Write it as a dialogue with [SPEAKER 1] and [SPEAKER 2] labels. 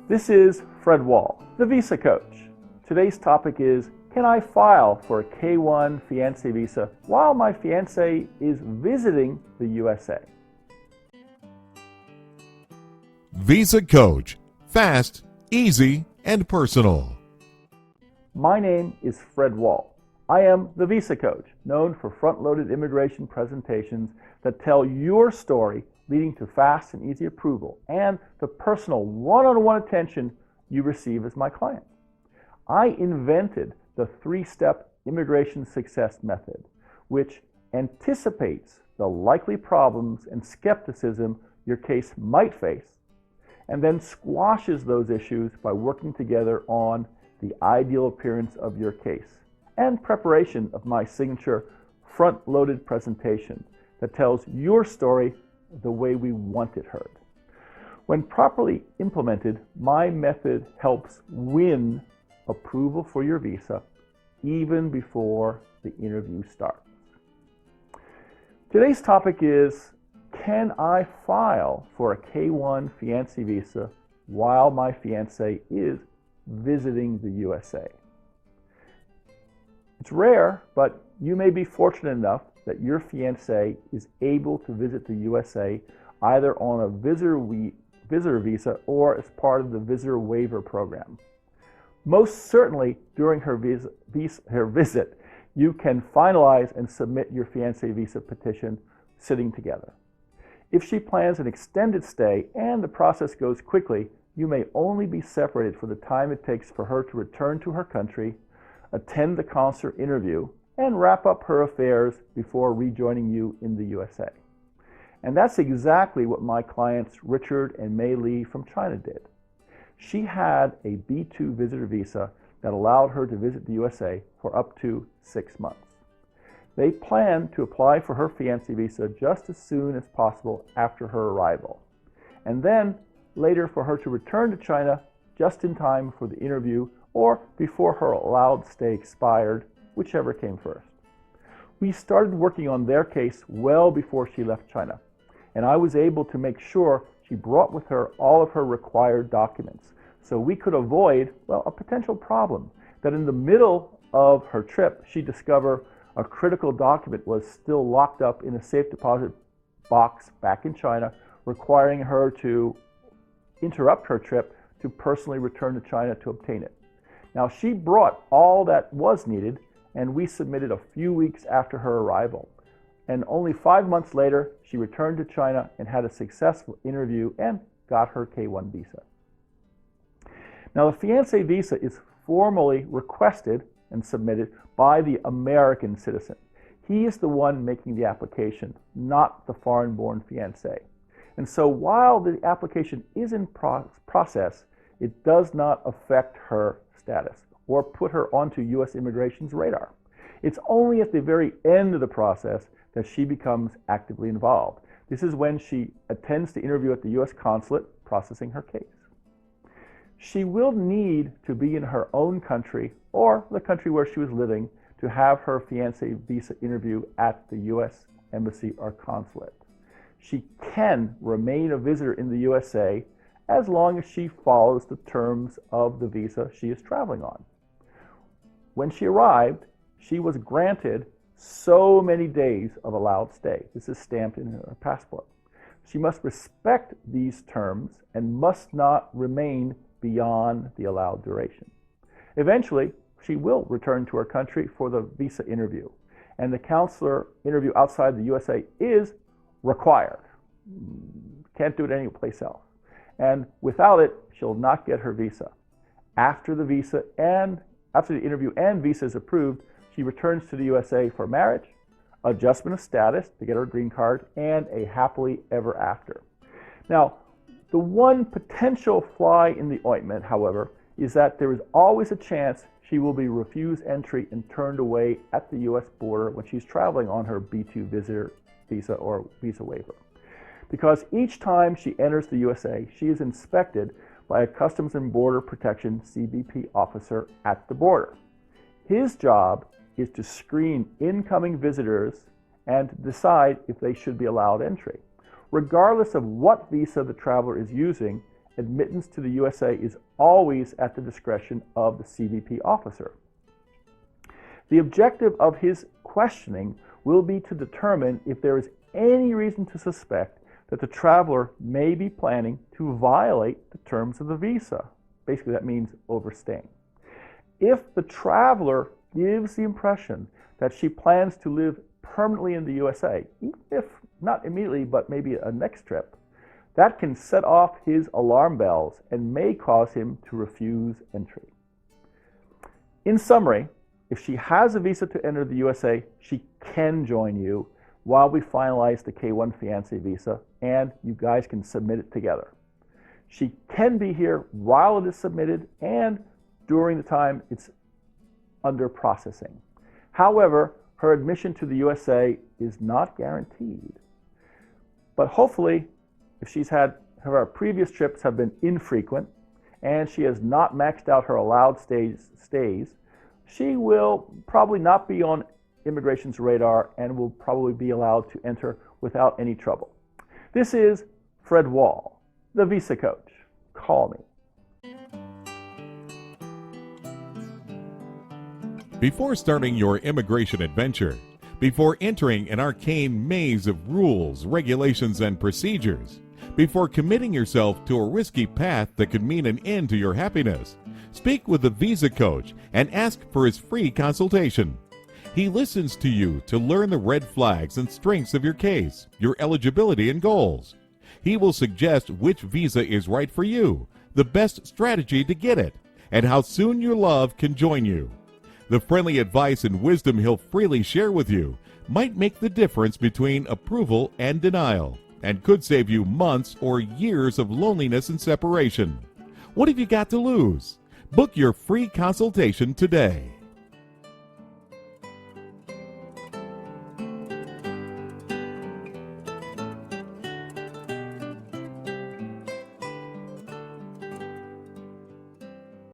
[SPEAKER 1] This is Fred Wall, the Visa Coach. Today's topic is, can I file for a K-1 fiancé visa while my fiancé is visiting the USA?
[SPEAKER 2] Visa Coach. Fast, easy, and personal.
[SPEAKER 1] My name is Fred Wall. I am the Visa Coach, known for front-loaded immigration presentations that tell your story, leading to fast and easy approval and the personal one-on-one attention you receive as my client. I invented the three-step immigration success method, which anticipates the likely problems and skepticism your case might face, and then squashes those issues by working together on the ideal appearance of your case and preparation of my signature front-loaded presentation that tells your story the way we want it heard. When properly implemented, my method helps win approval for your visa even before the interview starts. Today's topic is, can I file for a K-1 fiancé visa while my fiancé is visiting the USA? It's rare, but you may be fortunate enough that your fiancé is able to visit the USA either on a visitor visa or as part of the visitor waiver program. Most certainly during her visit, you can finalize and submit your fiancé visa petition sitting together. If she plans an extended stay and the process goes quickly, you may only be separated for the time it takes for her to return to her country, attend the consular interview, and wrap up her affairs before rejoining you in the USA. And that's exactly what my clients Richard and Mei Li from China did. She had a B2 visitor visa that allowed her to visit the USA for up to 6 months. They planned to apply for her fiancé visa just as soon as possible after her arrival, and then later for her to return to China just in time for the interview or before her allowed stay expired, whichever came first. We started working on their case well before she left China, and I was able to make sure she brought with her all of her required documents so we could avoid, a potential problem that in the middle of her trip she discovered a critical document was still locked up in a safe deposit box back in China, requiring her to interrupt her trip to personally return to China to obtain it. Now, she brought all that was needed, and we submitted a few weeks after her arrival. And only 5 months later, she returned to China and had a successful interview and got her K-1 visa. Now, the fiancé visa is formally requested and submitted by the American citizen. He is the one making the application, not the foreign-born fiancé. And so while the application is in process, it does not affect her status or put her onto U.S. immigration's radar. It's only at the very end of the process that she becomes actively involved. This is when she attends the interview at the U.S. consulate processing her case. She will need to be in her own country or the country where she was living to have her fiancé visa interview at the U.S. embassy or consulate. She can remain a visitor in the USA as long as she follows the terms of the visa she is traveling on. When she arrived, she was granted so many days of allowed stay. This is stamped in her passport. She must respect these terms and must not remain beyond the allowed duration. Eventually, she will return to her country for the visa interview, and the consular interview outside the USA is required. Can't do it anyplace else. And without it, she'll not get her visa. After the interview and visa is approved, she returns to the USA for marriage, adjustment of status to get her green card, and a happily ever after. Now, the one potential fly in the ointment, however, is that there is always a chance she will be refused entry and turned away at the U.S. border when she's traveling on her B2 visitor visa or visa waiver. Because each time she enters the USA, she is inspected by a Customs and Border Protection CBP officer at the border. His job is to screen incoming visitors and decide if they should be allowed entry. Regardless of what visa the traveler is using admittance to the USA is always at the discretion of the CBP officer. The objective of his questioning will be to determine if there is any reason to suspect that the traveler may be planning to violate the terms of the visa. Basically, that means overstaying. If the traveler gives the impression that she plans to live permanently in the USA, even if not immediately, but maybe a next trip, that can set off his alarm bells and may cause him to refuse entry. In summary, if she has a visa to enter the USA, she can join you while we finalize the K-1 fiancé visa, and you guys can submit it together. She can be here while it is submitted and during the time it's under processing. However, her admission to the USA is not guaranteed. But hopefully, if she's had her previous trips have been infrequent and she has not maxed out her allowed stays, she will probably not be on immigration's radar and will probably be allowed to enter without any trouble. This is Fred Wall, the Visa Coach. Call me.
[SPEAKER 2] Before starting your immigration adventure, before entering an arcane maze of rules, regulations, and procedures, before committing yourself to a risky path that could mean an end to your happiness, speak with the Visa Coach and ask for his free consultation. He listens to you to learn the red flags and strengths of your case, your eligibility and goals. He will suggest which visa is right for you, the best strategy to get it, and how soon your love can join you. The friendly advice and wisdom he'll freely share with you might make the difference between approval and denial, and could save you months or years of loneliness and separation. What have you got to lose? Book your free consultation today.